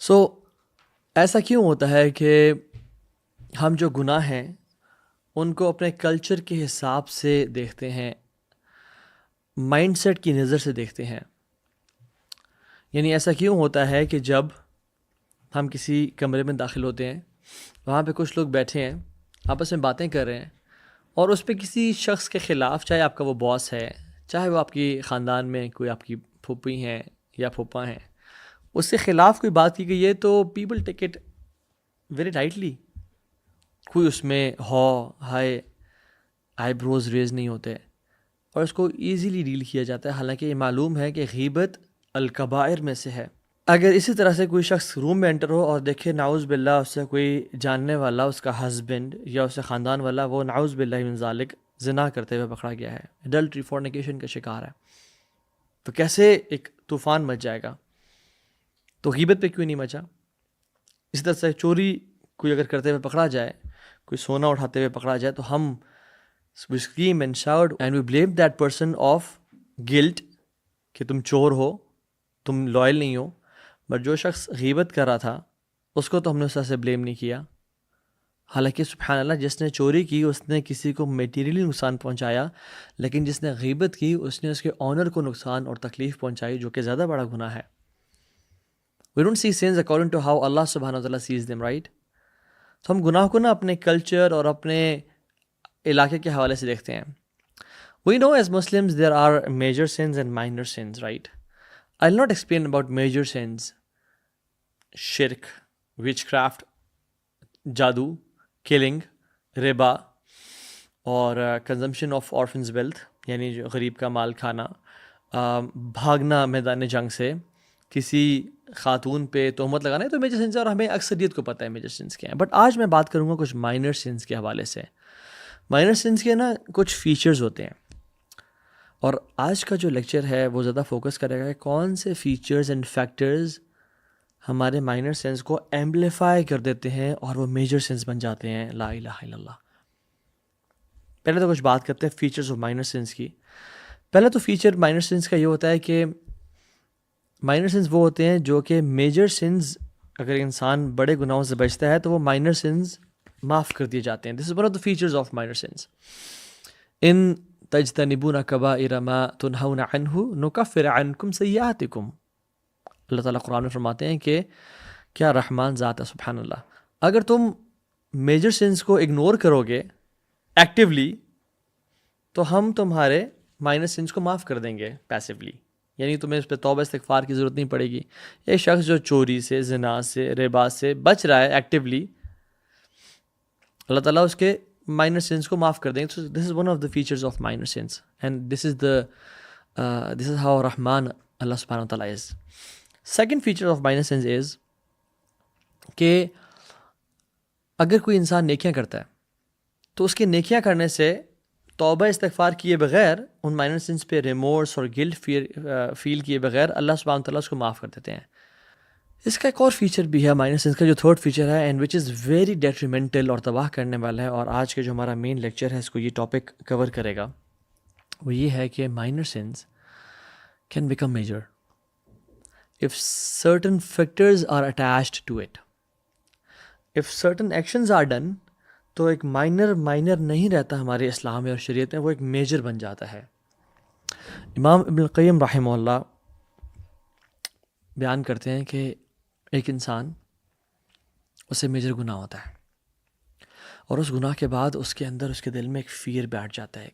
سو ایسا کیوں ہوتا ہے کہ ہم جو گناہ ہیں ان کو اپنے کلچر کے حساب سے دیکھتے ہیں، مائنڈ سیٹ کی نظر سے دیکھتے ہیں؟ یعنی ایسا کیوں ہوتا ہے کہ جب ہم کسی کمرے میں داخل ہوتے ہیں، وہاں پہ کچھ لوگ بیٹھے ہیں، آپس میں باتیں کر رہے ہیں، اور اس پہ کسی شخص کے خلاف، چاہے آپ کا وہ باس ہے، چاہے وہ آپ کی خاندان میں کوئی آپ کی پھوپھی ہیں یا پھوپھا ہیں، اس کے خلاف کوئی بات کی گئی ہے، تو people take it very lightly. کوئی اس میں ہائے آئی بروز ریز نہیں ہوتے، اور اس کو ایزیلی ڈیل کیا جاتا ہے، حالانکہ یہ معلوم ہے کہ غیبت الکبائر میں سے ہے. اگر اسی طرح سے کوئی شخص روم میں انٹر ہو اور دیکھے نعوذ باللہ اس سے کوئی جاننے والا، اس کا ہسبینڈ یا اس سے خاندان والا، وہ نعوذ باللہ من ذالک زنا کرتے ہوئے پکڑا گیا ہے، ایڈلٹری فورنیکیشن کا شکار ہے، تو کیسے ایک طوفان مچ جائے گا؟ تو غیبت پہ کیوں نہیں مچا؟ اسی طرح سے چوری کوئی اگر کرتے ہوئے پکڑا جائے، کوئی سونا اٹھاتے ہوئے پکڑا جائے، تو ہم we scream and shout and we blame that person of guilt کہ تم چور ہو، تم لائل نہیں ہو. بٹ جو شخص غیبت کر رہا تھا اس کو تو ہم نے اس طرح سے بلیم نہیں کیا، حالانکہ سبحان اللہ جس نے چوری کی اس نے کسی کو میٹیریلی نقصان پہنچایا، لیکن جس نے غیبت کی اس نے اس کے آنر کو نقصان اور تکلیف پہنچائی، جو کہ زیادہ بڑا گناہ ہے. We don't see sins according to how Allah subhanahu wa ta'ala sees them, right? تو ہم گناہ کو نا اپنے کلچر اور اپنے علاقے کے حوالے سے دیکھتے ہیں. We know as Muslims there are major sins and minor sins, right? I'll not explain about major sins: shirk, witchcraft, جادو، killing, ربا، اور consumption of orphans' wealth، یعنی جو غریب کا مال کھانا، بھاگنا میدان جنگ سے، کسی خاتون پہ تہمت لگانا. ہے تو میجر سنس ہے، اور ہمیں اکثریت کو پتہ ہے میجر سنس کیا ہیں. بٹ آج میں بات کروں گا کچھ مائنر سنس کے حوالے سے. مائنر سنس کے نا کچھ فیچرز ہوتے ہیں، اور آج کا جو لیکچر ہے وہ زیادہ فوکس کرے گا کہ کون سے فیچرز اینڈ فیکٹرز ہمارے مائنر سینس کو ایمپلیفائی کر دیتے ہیں اور وہ میجر سینس بن جاتے ہیں. لا الہ الا اللہ. پہلے تو کچھ بات کرتے ہیں فیچرز آف مائنر سینس کی. پہلا تو فیچر مائنر سینس کا یہ ہوتا ہے کہ مائنر سینس وہ ہوتے ہیں جو کہ میجر سینس، اگر انسان بڑے گناہوں سے بچتا ہے تو وہ مائنر سینس معاف کر دیے جاتے ہیں. This is one of the features of minor sins. ان تجتنبون کبائر ما تنہون عنہ نکفر عنکم سیئاتکم. اللہ تعالیٰ قرآن میں فرماتے ہیں کہ کیا رحمان ذات ہے، سبحان اللہ. اگر تم میجر سنس کو اگنور کرو گے ایکٹیولی تو ہم تمہارے مائنر سنس کو معاف کر دیں گے پیسیولی، یعنی تمہیں اس پہ توبہ استغفار کی ضرورت نہیں پڑے گی. ایک شخص جو چوری سے، زنا سے، ربا سے بچ رہا ہے ایکٹیولی، اللہ تعالیٰ اس کے مائنر سنس کو معاف کر دیں گے. This is one of the features of minor sins, and this is how رحمان اللہ سبحانہ وتعالیٰ is. Second feature of minor sins is کہ اگر کوئی انسان نیکیاں کرتا ہے تو اس کے نیکیاں کرنے سے توبہ استغفار کیے بغیر، ان مائنر سینس پہ ریمورس اور گلٹ فیل کیے بغیر اللہ سبحانہ تعالیٰ اس کو معاف کر دیتے ہیں. اس کا ایک اور فیچر بھی ہے مائنر سینس کا، جو تھرڈ فیچر ہے and which is very detrimental اور تباہ کرنے والا ہے، اور آج کے جو ہمارا مین لیکچر ہے اس کو یہ ٹاپک کور کرے گا. وہ یہ ہے کہ minor sense can become major if certain factors are attached to it. if certain actions are done تو ایک مائنر نہیں رہتا ہمارے اسلام میں اور شریعت میں، وہ ایک میجر بن جاتا ہے. امام ابن القیم رحمہ اللہ بیان کرتے ہیں کہ ایک انسان، اسے میجر گناہ ہوتا ہے، اور اس گناہ کے بعد اس کے اندر، اس کے دل میں ایک فیئر بیٹھ جاتا ہے،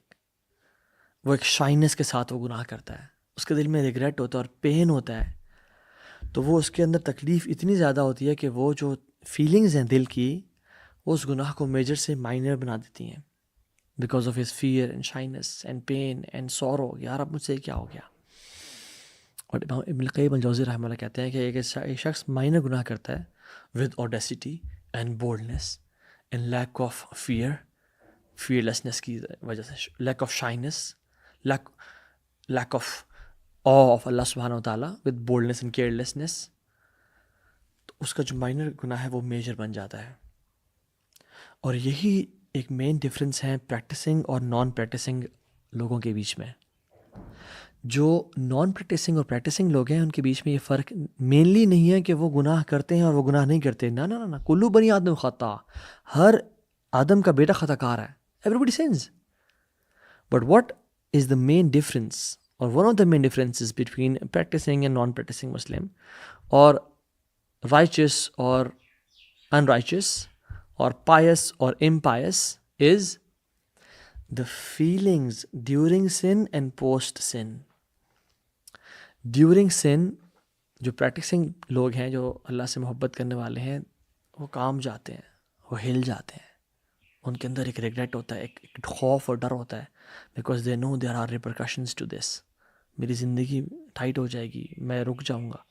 وہ ایک شائنس کے ساتھ وہ گناہ کرتا ہے، اس کے دل میں ریگریٹ ہوتا ہے اور پین ہوتا ہے. تو وہ اس کے اندر تکلیف اتنی زیادہ ہوتی ہے کہ وہ جو فیلنگز ہیں دل کی، وہ اس گناہ کو میجر سے مائنر بنا دیتی ہیں، because of his fear and shyness and pain and sorrow. یار اب مجھ سے کیا ہو گیا؟ اور ابن القیم الجوزی رحمہ اللہ کہتے ہیں کہ ایک شخص مائنر گناہ کرتا ہے with audacity and boldness and lack of fearlessness کی وجہ سے، lack of shyness, lack of of اللہ سبحانہ وتعالیٰ ود بولڈنس اینڈ کیئرلیسنس، تو اس کا جو مائنر گناہ ہے وہ میجر بن جاتا ہے. اور یہی ایک مین ڈفرینس ہے پریکٹسنگ اور نان پریکٹسنگ لوگوں کے بیچ میں. جو نان پریکٹسنگ اور پریکٹسنگ لوگ ہیں ان کے بیچ میں یہ فرق مینلی نہیں ہے کہ وہ گناہ کرتے ہیں اور وہ گناہ نہیں کرتے. نہ نہ نہ، کلو بنی آدم خطا، ہر آدم کا بیٹا خطا کار ہے. Everybody sins. But what is the main difference اور one of the main differences between practicing and non practicing Muslim اور righteous اور unrighteous اور pious اور impious is the feelings during sin and post sin. During sin جو practising لوگ ہیں، جو اللہ سے محبت کرنے والے ہیں، وہ کام جاتے ہیں، وہ ہل جاتے ہیں. ان کے اندر ایک ریگریٹ ہوتا ہے، ایک خوف اور ڈر ہوتا ہے. Because they know there are repercussions to this. میری زندگی ٹائٹ ہو جائے گی، میں رک جاؤں گا،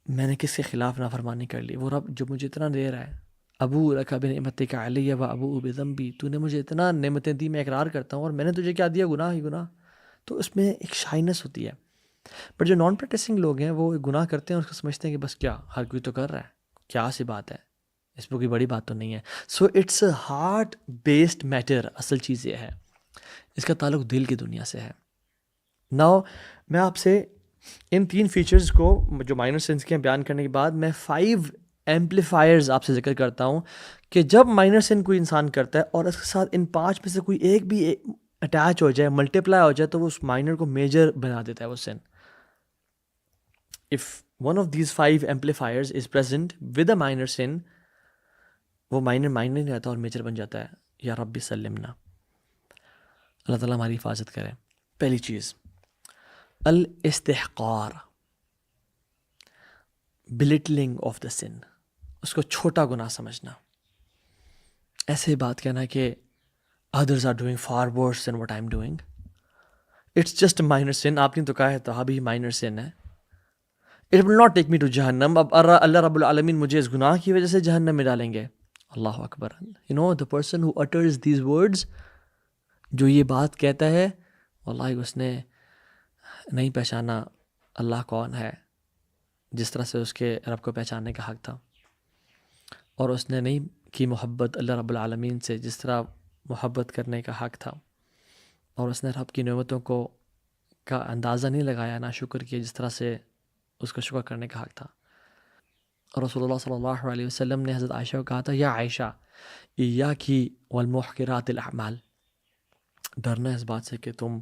میں نے کس کے خلاف نافرمانی کر لی. وہ رب جو مجھے اتنا دے رہا ہے، ابو لک بنعمتک علی و ابو بذنبی، تو نے مجھے اتنا نعمتیں دی، میں اقرار کرتا ہوں، اور میں نے تجھے کیا دیا؟ گناہ ہی گناہ. تو اس میں ایک شائنس ہوتی ہے. بٹ جو نان پریکٹسنگ لوگ ہیں وہ گناہ کرتے ہیں اور اس کو سمجھتے ہیں کہ بس کیا، ہر کوئی تو کر رہا ہے، کیا سی بات ہے، اس میں کوئی بڑی بات تو نہیں ہے. So it's a heart based matter. اصل چیز یہ ہے، اس کا تعلق دل کی دنیا سے ہے. ناؤ میں آپ سے ان 3 فیچرز کو جو مائنر سینس کے بیان کرنے کے بعد میں 5 ایمپلیفائرز آپ سے ذکر کرتا ہوں کہ جب مائنر سین کوئی انسان کرتا ہے اور اس کے ساتھ ان 5 میں سے کوئی ایک بھی اٹیچ ہو جائے، ملٹیپلائی ہو جائے، تو وہ اس مائنر کو میجر بنا دیتا ہے وہ سین. If one of these 5 amplifiers is present with a minor sin, وہ مائنر نہیں رہتا اور میجر بن جاتا ہے. یا رب سلمنا، اللہ تعالیٰ ہماری حفاظت کرے. پہلی چیز، الاستحقار، بلٹلنگ آف دا سن، اس کو چھوٹا گناہ سمجھنا. ایسے بات کہنا کہ others are doing far worse than what I'm doing. It's just a minor sin. آپ نے تو کہا ہے تو ابھی minor sin ہے. It will not take me to جہنم. اب اللہ رب العالمین مجھے اس گناہ کی وجہ سے جہنم میں ڈالیں گے. اللہ اکبر. You know the person who utters these words، جو یہ بات کہتا ہے، واللہ اس نے نہیں پہچانا اللہ کون ہے جس طرح سے اس کے رب کو پہچاننے کا حق تھا، اور اس نے نہیں کی محبت اللہ رب العالمین سے جس طرح محبت کرنے کا حق تھا، اور اس نے رب کی نعمتوں کا اندازہ نہیں لگایا، نہ شکر کیا جس طرح سے اس کا شکر کرنے کا حق تھا. اور رسول اللہ صلی اللہ علیہ وسلم نے حضرت عائشہ کو کہا تھا، یا عائشہ ایاکی والمحقرات الاعمال، ڈرنا اس بات سے کہ تم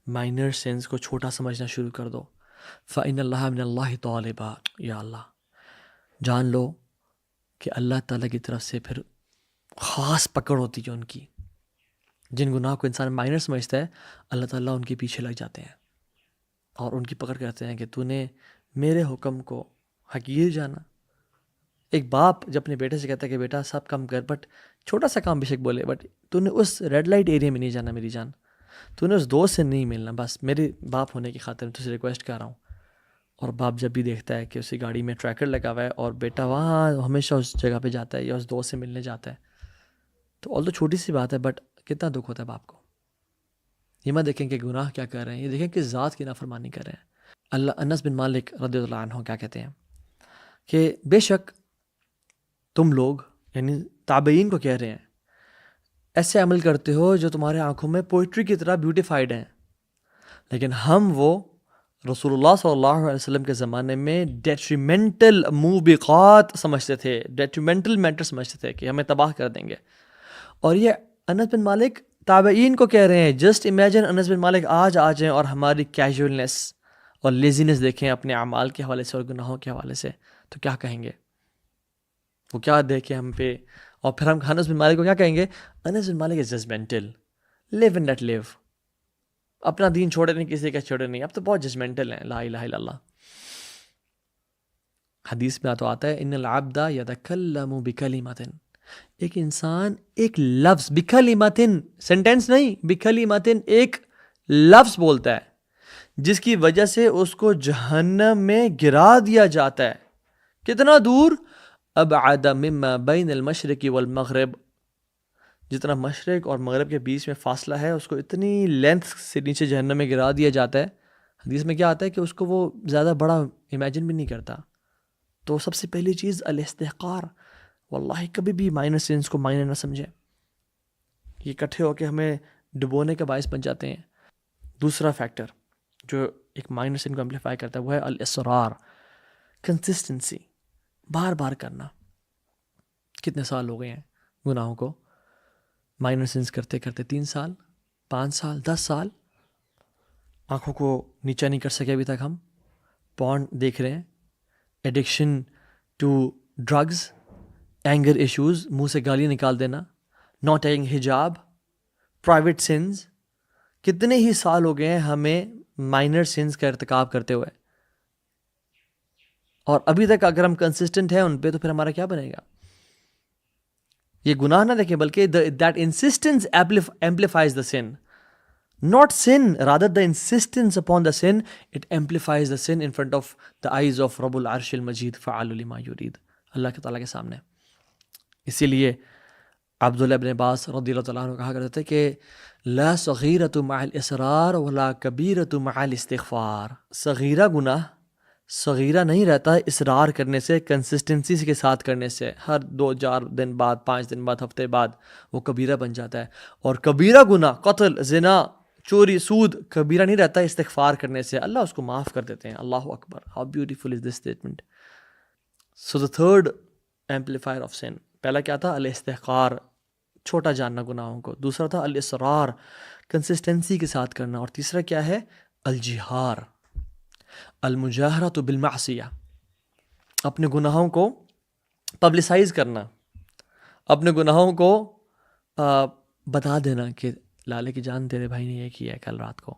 مائنر سینس کو چھوٹا سمجھنا شروع کر دو. فإن اللہ من اللہ طالبا، یا اللہ جان لو کہ اللہ تعالیٰ کی طرف سے پھر خاص پکڑ ہوتی ہے ان کی. جن گناہ کو انسان مائنر سمجھتا ہے، اللہ تعالیٰ ان کے پیچھے لگ جاتے ہیں اور ان کی پکڑ کرتے ہیں کہ تو نے میرے حکم کو حقیر جانا. ایک باپ جب اپنے بیٹے سے کہتا ہے کہ بیٹا سب کام کر، بٹ چھوٹا سا کام بے شک بولے، بٹ تو نے اس ریڈ لائٹ ایریا میں نہیں جانا میری جان، تو نے اس دوست سے نہیں ملنا، بس میرے باپ ہونے کی خاطر تجھ سے ریکویسٹ کر رہا ہوں. اور باپ جب بھی دیکھتا ہے کہ اسی گاڑی میں ٹریکر لگا ہوا ہے اور بیٹا وہاں ہمیشہ اس جگہ پہ جاتا ہے یا اس دوست سے ملنے جاتا ہے، تو تو چھوٹی سی بات ہے، بٹ کتنا دکھ ہوتا ہے باپ کو. یہ مت دیکھیں کہ گناہ کیا کر رہے ہیں، یہ دیکھیں کہ ذات کی نافرمانی کر رہے ہیں. اللہ انس بن مالک رضی اللہ عنہ کیا کہتے ہیں کہ بے شک تم لوگ، یعنی تابعین کو کہہ رہے ہیں، ایسے عمل کرتے ہو جو تمہارے آنکھوں میں پوئٹری کی طرح بیوٹیفائڈ ہیں، لیکن ہم وہ رسول اللہ صلی اللہ علیہ وسلم کے زمانے میں ڈیٹریمنٹل موبقات سمجھتے تھے، ڈیٹریمنٹل میٹر سمجھتے تھے کہ ہمیں تباہ کر دیں گے. اور یہ انس بن مالک تابعین کو کہہ رہے ہیں. جسٹ امیجن انس بن مالک آج آ جائیں اور ہماری کیجولنس اور لیزینس دیکھیں اپنے اعمال کے حوالے سے اور گناہوں کے حوالے سے، تو کیا کہیں گے؟ وہ کیا دیکھیں ہم پہ؟ اور پھر ہم انس بن مالک کو کیا کہیں گے؟ انس بن مالک از judgemental, leave and let live, اپنا دین چھوڑے نہیں، کسی کا چھوڑے نہیں، اب تو بہت ججمنٹل ہیں. لا الہ الا اللہ. حدیث میں تو آتا ہے ان العبد یتکلم بکلمۃ، ایک انسان ایک لفظ، بکلمۃ سینٹینس نہیں، بکلمۃ ایک لفظ بولتا ہے جس کی وجہ سے اس کو جہنم میں گرا دیا جاتا ہے. کتنا دور؟ ابعد مما بین المشرق والمغرب، جتنا مشرق اور مغرب کے بیچ میں فاصلہ ہے اس کو اتنی لینتھ سے نیچے جہنم میں گرا دیا جاتا ہے. حدیث میں کیا آتا ہے کہ اس کو وہ زیادہ بڑا امیجن بھی نہیں کرتا. تو سب سے پہلی چیز الاستحقار. واللہ کبھی بھی مائنر سینس کو مائنر نہ سمجھیں، یہ اکٹھے ہو کے ہمیں ڈبونے کا باعث بن جاتے ہیں. دوسرا فیکٹر جو ایک مائنر سن کو ایمپلیفائی کرتا ہے وہ ہے الاصرار، کنسسٹنسی، بار بار کرنا. کتنے سال ہو گئے ہیں گناہوں کو مائنر سنس کرتے کرتے؟ 3 سال، 5 سال، 10 سال. آنکھوں کو نیچا نہیں کر سکے ابھی تک. ہم پورن دیکھ رہے ہیں، addiction to drugs, anger issues, منہ سے گالی نکال دینا، ناٹ ویئرنگ حجاب، پرائیویٹ سنز. کتنے ہی سال ہو گئے ہیں ہمیں مائنر سنز کا ارتکاب کرتے ہوئے، اور ابھی تک اگر ہم کنسسٹنٹ ہیں ان پہ تو پھر ہمارا کیا بنے گا؟ یہ گناہ نہ دیکھیں بلکہ that انسسٹنس amplifies the sin. Not sin, rather the insistence upon the sin, it amplifies the sin in front of the eyes of Rabbul Arsh al-Majid فعال لما يريد، اللہ کے تعالیٰ کے سامنے. اسی لیے عبداللہ ابن عباس رضی اللہ تعالیٰ عنہ کہا کرتے تھے کہ لا صغیرۃ مع الاصرار ولا کبیرۃ مع الاستغفار. صغیرہ گناہ صغیرہ نہیں رہتا اصرار کرنے سے، کنسسٹنسی کے ساتھ کرنے سے. ہر 2-4 دن بعد، 5 دن بعد، ہفتے بعد وہ کبیرہ بن جاتا ہے. اور کبیرہ گناہ، قتل، زنا، چوری، سود، کبیرہ نہیں رہتا استغفار کرنے سے، اللہ اس کو معاف کر دیتے ہیں. اللہ اکبر، how beautiful is this statement. So the third amplifier of sin, پہلا کیا تھا؟ الاستحقار، چھوٹا جاننا گناہوں کو. دوسرا تھا الاصرار، کنسسٹنسی کے ساتھ کرنا. اور تیسرا کیا ہے؟ الجہار، المجاہرۃ بالمعصیہ، اپنے گناہوں کو پبلسائز کرنا، اپنے گناہوں کو بتا دینا کہ لالے کی جان تیرے بھائی نے یہ کیا ہے کل رات کو،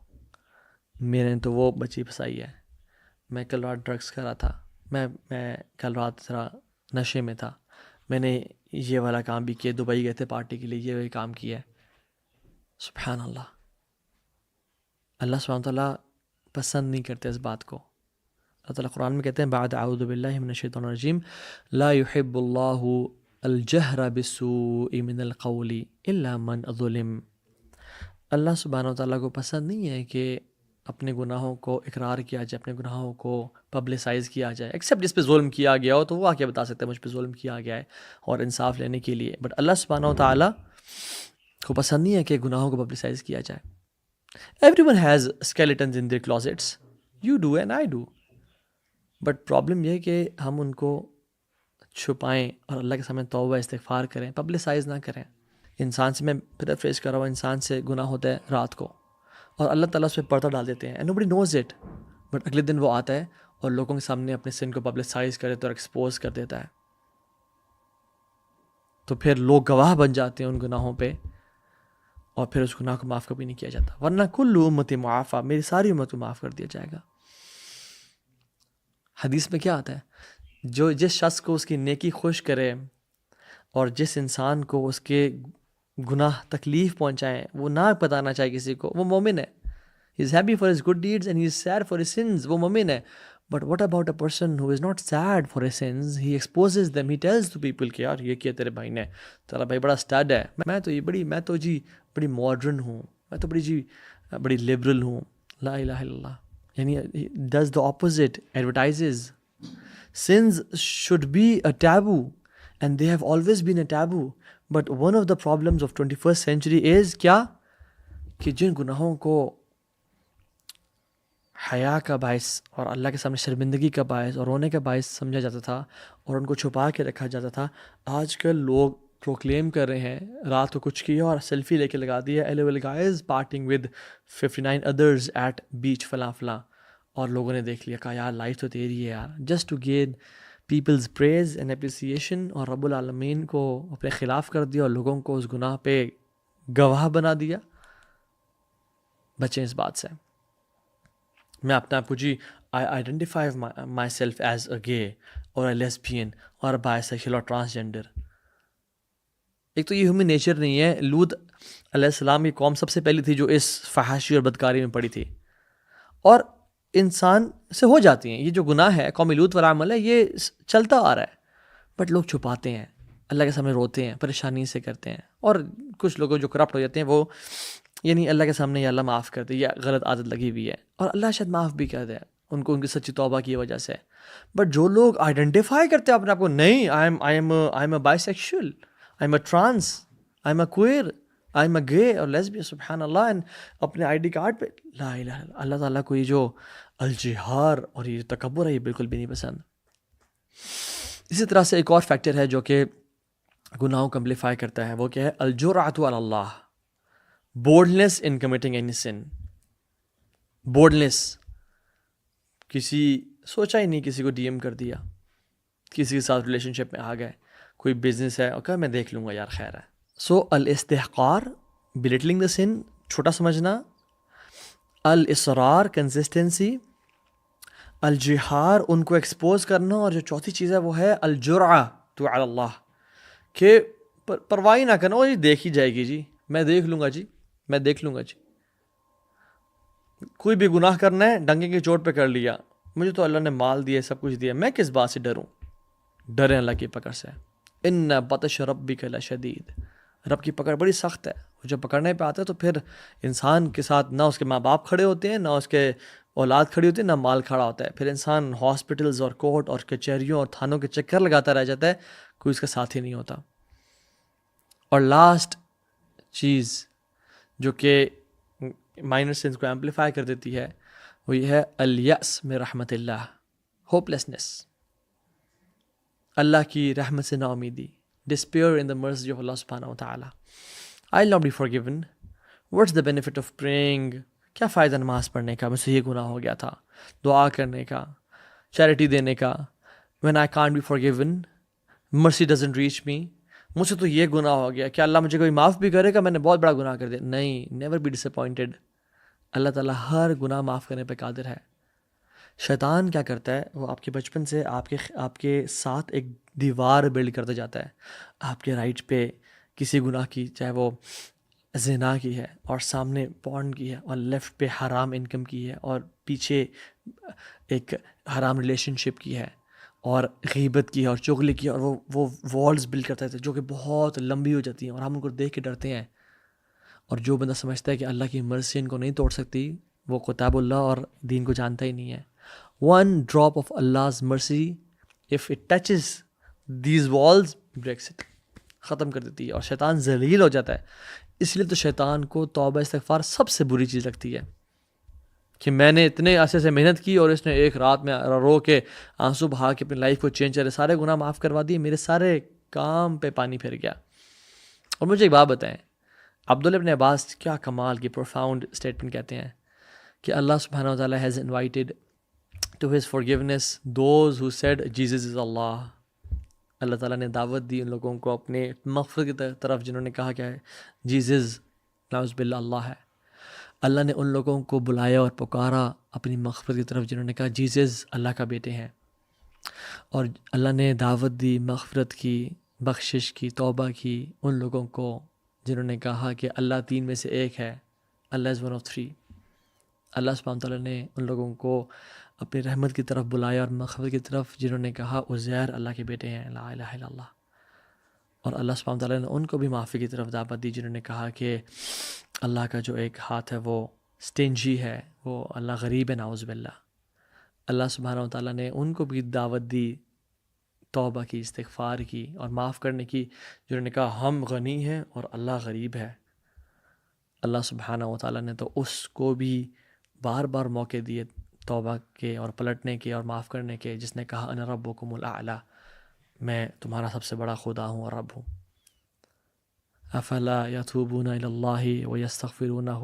میرے نے تو وہ بچی پھنسائی ہے، میں کل رات ڈرگس کر رہا تھا، میں کل رات ذرا نشے میں تھا، میں نے یہ والا کام بھی کیا، دبئی گئے تھے پارٹی کے لیے، یہ کام کیا ہے. سبحان اللہ. اللہ سبحانہ تعالیٰ پسند نہیں کرتے اس بات کو. اللہ تعالیٰ قرآن میں کہتے ہیں بعد اعوذ باللہ من الشیطان الرجیم لا يحب اللہ الجہر بالسوء من القول الا من ظلم. اللہ سبحانہ تعالیٰ کو پسند نہیں ہے کہ اپنے گناہوں کو اقرار کیا جائے، اپنے گناہوں کو پبلسائز کیا جائے، ایکسیپٹ جس پہ ظلم کیا گیا ہو تو وہ آ کے بتا سکتے ہیں مجھ پہ ظلم کیا گیا ہے اور انصاف لینے کے لیے. بٹ اللہ سبحانہ تعالیٰ کو پسند نہیں ہے کہ گناہوں کو پبلسائز کیا جائے. Everyone has skeletons in their closets. You do and I do. But problem یہ ہے کہ ہم ان کو چھپائیں اور اللہ کے سامنے توبہ استغفار کریں، پبلسائز نہ کریں. انسان سے، میں پھر فیس کر رہا ہوں، انسان سے گناہ ہوتا ہے رات کو اور اللہ تعالیٰ اس پہ پردہ ڈال دیتے ہیں and nobody knows it. But اگلے دن وہ آتا ہے اور لوگوں کے سامنے اپنے سن کو پبلسائز کر دیتا ہے اور ایکسپوز کر دیتا ہے. تو پھر لوگ گواہ بن جاتے ہیں ان گناہوں پہ اور پھر اس گناہ کو معاف کبھی نہیں کیا جاتا. ورنہ کل امت معافی، میری ساری امت کو معاف کر دیا جائے گا. حدیث میں کیا آتا ہے؟ جو جس شخص کو اس کی نیکی خوش کرے اور جس انسان کو اس کے گناہ تکلیف پہنچائیں وہ نہ بتانا چاہے کسی کو، وہ مومن ہے. He is happy for his good deeds and he is sad for his sins, وہ مومن ہے. But what about a person who is not sad for his sins, he exposes them, he tells to people کہ یار یہ کیا تیرے بھائی نے، تیرا بھائی بڑا اسٹڈ ہے، میں تو بڑی ماڈرن ہوں، میں تو بڑی لبرل ہوں. لا الہ الا اللہ. یعنی does the opposite, advertises. Sins should be a taboo and they have always been a taboo. But one of the problems of 21st century is کیا؟ کہ جن گناہوں کو حیا کا باعث اور اللہ کے سامنے شرمندگی کا باعث اور رونے کا باعث سمجھا جاتا تھا اور ان کو چھپا کے رکھا جاتا تھا، آج کل لوگ پروکلیم کر رہے ہیں، رات کو کچھ کیا اور سیلفی لے کے لگا دیا، LOL guys partying with 59 others at beach فلاں فلاں، اور لوگوں نے دیکھ لیا، کہا یار لائف تو تیری ہے یار، just to gain people's praise and appreciation, اور رب العالمین کو اپنے خلاف کر دیا اور لوگوں کو اس گناہ پہ گواہ بنا دیا. بچیں اس بات سے. میں اپنے آپ کو I identify myself as a gay or a lesbian or a bisexual or transgender. ایک تو یہ ہیومن نیچر نہیں ہے. لوط علیہ السلام کی قوم سب سے پہلی تھی جو اس فحاشی اور بدکاری میں پڑی تھی، اور انسان سے ہو جاتی ہیں. یہ جو گناہ ہے، قوم لوط والا عمل ہے، یہ چلتا آ رہا ہے، بٹ لوگ چھپاتے ہیں، اللہ کے سامنے روتے ہیں، پریشانی سے کرتے ہیں. اور کچھ لوگ جو کرپٹ ہو جاتے ہیں وہ یعنی اللہ کے سامنے یا اللہ معاف کر دے، یا غلط عادت لگی ہوئی ہے، اور اللہ شاید معاف بھی کر دے ان کو ان کی سچی توبہ کی وجہ سے. بٹ جو لوگ آئیڈینٹیفائی کرتے ہیں اپنے آپ کو، نہیں I am a by sexual, I am a trans, I am a choir, I am اے گے اور لیسبین، سبحان اللہ، اپنے آئی ڈی کارڈ پہ لا الہ الا اللہ تعالیٰ کو یہ جو الجہار اور یہ تکبر ہے یہ بالکل بھی نہیں پسند۔ اسی طرح سے ایک اور فیکٹر ہے جو کہ گناہوں کو امپلیفائی کرتا ہے، وہ کیا ہے؟ الجرأۃ علی اللہ، بولڈنس ان کمٹنگ اینی سن۔ بولڈنس، کسی سوچا ہی نہیں، کسی کو ڈی ایم کر دیا، کسی کے ساتھ ریلیشن شپ میں آ گئے، کوئی بزنس ہے اور کہا میں دیکھ لوں گا یار خیر ہے۔ سو الاستحقار، بلیٹلنگ دا سن، چھوٹا سمجھنا، الاصرار، کنسسٹنسی، الجہار، ان کو ایکسپوز کرنا، اور جو چوتھی چیز ہے وہ ہے الجرأۃ علی اللہ، کہ پرواہ نہ کرنا، وہ جی دیکھ ہی جائے گی جی، میں دیکھ لوں گا جی، میں دیکھ لوں گا جی۔ کوئی بھی گناہ کرنا ہے ڈنگے کی چوٹ پہ کر لیا، مجھے تو اللہ نے مال دیا، سب کچھ دیا، میں کس بات سے ڈروں؟ ڈریں اللہ کی پکڑ سے۔ ان بطش ربک لشدید، رب کی پکڑ بڑی سخت ہے، وہ جب پکڑنے پہ آتا ہے تو پھر انسان کے ساتھ نہ اس کے ماں باپ کھڑے ہوتے ہیں، نہ اس کے اولاد کھڑی ہوتی ہے، نہ مال کھڑا ہوتا ہے، پھر انسان ہاسپٹلز اور کورٹ اور کچہریوں اور تھانوں کے چکر لگاتا رہ جاتا ہے، کوئی اس کا ساتھی نہیں ہوتا۔ اور لاسٹ چیز جو کہ مائنر سینس کو ایمپلیفائی کر دیتی ہے وہ یہ ہے الیأس من رحمت اللہ، ہوپ لیسنس، اللہ کی رحمت سے نا امیدی، despair in the mercy of Allah subhanahu wa ta'ala. I'll not be forgiven. What's the benefit of praying? کیا فائدہ نماز پڑھنے کا، مجھ سے یہ گناہ ہو گیا تھا، دعا کرنے کا، چیریٹی دینے کا، when I can't be forgiven, mercy doesn't reach me. مجھ سے تو یہ گناہ ہو گیا، کیا اللہ مجھے کوئی معاف بھی کرے گا؟ میں نے بہت بڑا گناہ کر دیا۔ نہیں، never be disappointed. اللہ تعالیٰ ہر گناہ معاف کرنے پہ قادر ہے۔ شیطان کیا کرتا ہے؟ وہ آپ کے بچپن سے آپ کے ساتھ ایک دیوار بلڈ کرتا جاتا ہے، آپ کے رائٹ پہ کسی گناہ کی، چاہے وہ زنا کی ہے، اور سامنے پورن کی ہے، اور لیفٹ پہ حرام انکم کی ہے، اور پیچھے ایک حرام ریلیشن شپ کی ہے، اور غیبت کی ہے، اور چغلی کی ہے، اور وہ والز بلڈ کرتا ہے جو کہ بہت لمبی ہو جاتی ہیں، اور ہم ان کو دیکھ کے ڈرتے ہیں۔ اور جو بندہ سمجھتا ہے کہ اللہ کی مرضی ان کو نہیں توڑ سکتی، وہ کتاب اللہ اور دین کو جانتا ہی نہیں ہے۔ One drop of Allah's mercy, if it touches these walls, breaks it، ختم کر دیتی ہے، اور شیطان ذلیل ہو جاتا ہے۔ اس لیے تو شیطان کو توبہ استغفار سب سے بری چیز لگتی ہے، کہ میں نے اتنے عرصے سے محنت کی اور اس نے ایک رات میں رو کے آنسو بہا کے اپنی لائف کو چینج کرے، سارے گناہ معاف کروا دیے، میرے سارے کام پہ پانی پھر گیا۔ اور مجھے ایک بات بتائیں، عبداللہ ابن عباس کیا کمال کی پروفاؤنڈ اسٹیٹمنٹ کہتے ہیں کہ اللہ سبحانہ وتعالیٰ has invited to his forgiveness those who said Jesus is Allah۔ اللہ تعالیٰ نے دعوت دی ان لوگوں کو اپنے مغفرت کی طرف جنہوں نے کہا کیا ہے؟ جیزز، نعوذ باللہ اللہ ہے۔ اللہ نے ان لوگوں کو بلایا اور پکارا اپنی مغفرت کی طرف جنہوں نے کہا جیزز اللہ کا بیٹے ہیں۔ اور اللہ نے دعوت دی مغفرت کی، بخشش کی، توبہ کی ان لوگوں کو جنہوں نے کہا کہ اللہ تین میں سے ایک ہے، اللہ از ون آف تھری۔ اللہ سبحانہ تعالیٰ نے ان لوگوں کو اپنی رحمت کی طرف بلایا اور مغفرت کی طرف جنہوں نے کہا عزیر اللہ کے بیٹے ہیں، لا الہ الا اللہ۔ اور اللہ سبحانہ تعالیٰ نے ان کو بھی معافی کی طرف دعوت دی جنہوں نے کہا کہ اللہ کا جو ایک ہاتھ ہے وہ سٹینجی ہے، وہ اللہ غریب ہے، نعوذ باللہ۔ اللہ سبحانہ تعالیٰ نے ان کو بھی دعوت دی توبہ کی، استغفار کی اور معاف کرنے کی، جنہوں نے کہا ہم غنی ہیں اور اللہ غریب ہے۔ اللہ سبحانہ وتعالیٰ نے تو اس کو بھی بار بار موقع دیے توبہ کے اور پلٹنے کے اور معاف کرنے کے، جس نے کہا انا ربکم الاعلی، میں تمہارا سب سے بڑا خدا ہوں اور رب ہوں۔ افلا یتوبون الی اللہ ویستغفرونہ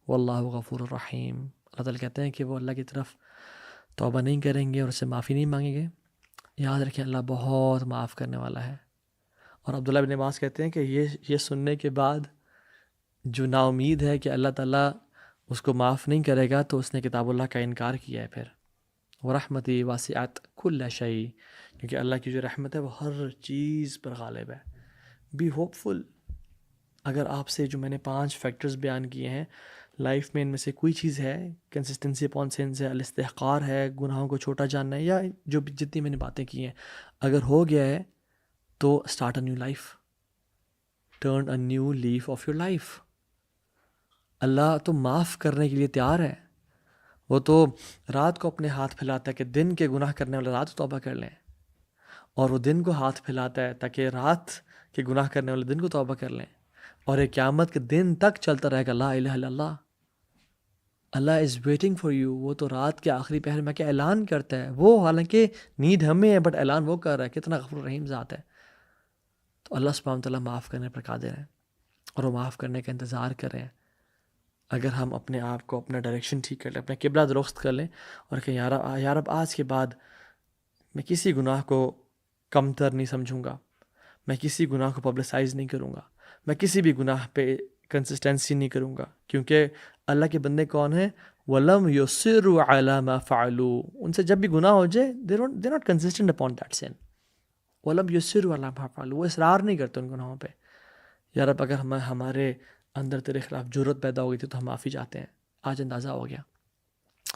واللہ غفور الرحیم۔ اللہ تعالیٰ کہتے ہیں کہ وہ اللہ کی طرف توبہ نہیں کریں گے اور اس سے معافی نہیں مانگیں گے، یاد رکھیں اللہ بہت معاف کرنے والا ہے۔ اور عبداللہ بن عباس کہتے ہیں کہ یہ سننے کے بعد جو نا امید ہے کہ اللہ تعالیٰ اس کو معاف نہیں کرے گا، تو اس نے کتاب اللہ کا انکار کیا ہے۔ پھر وَرَحْمَتِي وَاسِعَتْ كُلَّ شَيْءٍ، کیونکہ اللہ کی جو رحمت ہے وہ ہر چیز پر غالب ہے۔ بی ہوپ فل۔ اگر آپ سے جو میں نے 5 فیکٹرز بیان کیے ہیں لائف میں، ان میں سے کوئی چیز ہے، کنسسٹنسی اپون سینس ہے، الاستحقار ہے، گناہوں کو چھوٹا جاننا ہے، یا جو بھی جتنی میں نے باتیں کی ہیں، اگر ہو گیا ہے تو start a new life, turn a new leaf of your life. اللہ تو معاف کرنے کے لیے تیار ہے، وہ تو رات کو اپنے ہاتھ پھیلاتا ہے کہ دن کے گناہ کرنے والے رات توبہ کر لیں، اور وہ دن کو ہاتھ پھیلاتا ہے تاکہ رات کے گناہ کرنے والے دن کو توبہ کر لیں۔ اور یہ قیامت کے دن تک چلتا رہے گا لا الہ الا اللہ. اللہ از ویٹنگ فار یو. وہ تو رات کے آخری پہر میں کیا اعلان کرتا ہے. وہ حالانکہ نیڈ ہمیں ہے بٹ اعلان وہ کر رہا ہے. کتنا غفور رحیم ذات ہے. تو اللہ سبحانہ تعالیٰ معاف کرنے پر قادر ہے اور وہ معاف کرنے کا انتظار کر رہے ہیں. اگر ہم اپنے آپ کو اپنا ڈائریکشن ٹھیک کر لیں, اپنا قبلہ درست کر لیں اور کہ یا رب آج کے بعد میں کسی گناہ کو کم تر نہیں سمجھوں گا, میں کسی گناہ کو پبلسائز نہیں کروں گا, میں کسی بھی گناہ پہ کنسسٹنسی نہیں کروں گا, کیونکہ اللہ کے بندے کون ہیں؟ وَلَمْ يُصِرُّوا عَلَى مَا فَعَلُوا. ان سے جب بھی گناہ ہو جائے they're not consistent upon that sin. وَلَمْ يُصِرُّوا عَلَى مَا فَعَلُوا. وہ اصرار نہیں کرتے ان گناہوں پہ. یا رب اگر ہمارے اندر تیرے خلاف جرت پیدا ہو گئی تھی تو ہم معافی چاہتے ہیں, آج اندازہ ہو گیا.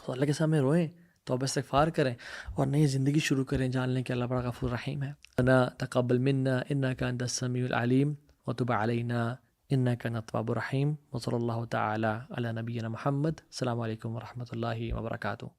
تو اللہ کے سامنے روئیں, توبہ استغفار کریں اور نئی زندگی شروع کریں, جان لیں کہ اللہ بڑا غفور رحیم ہے. ربنا تقبل منا انك انت السميع العليم وتب علينا انك انت التواب الرحيم. وصلى الله تعالى على نبينا محمد. السلام علیکم ورحمۃ اللہ وبرکاتہ.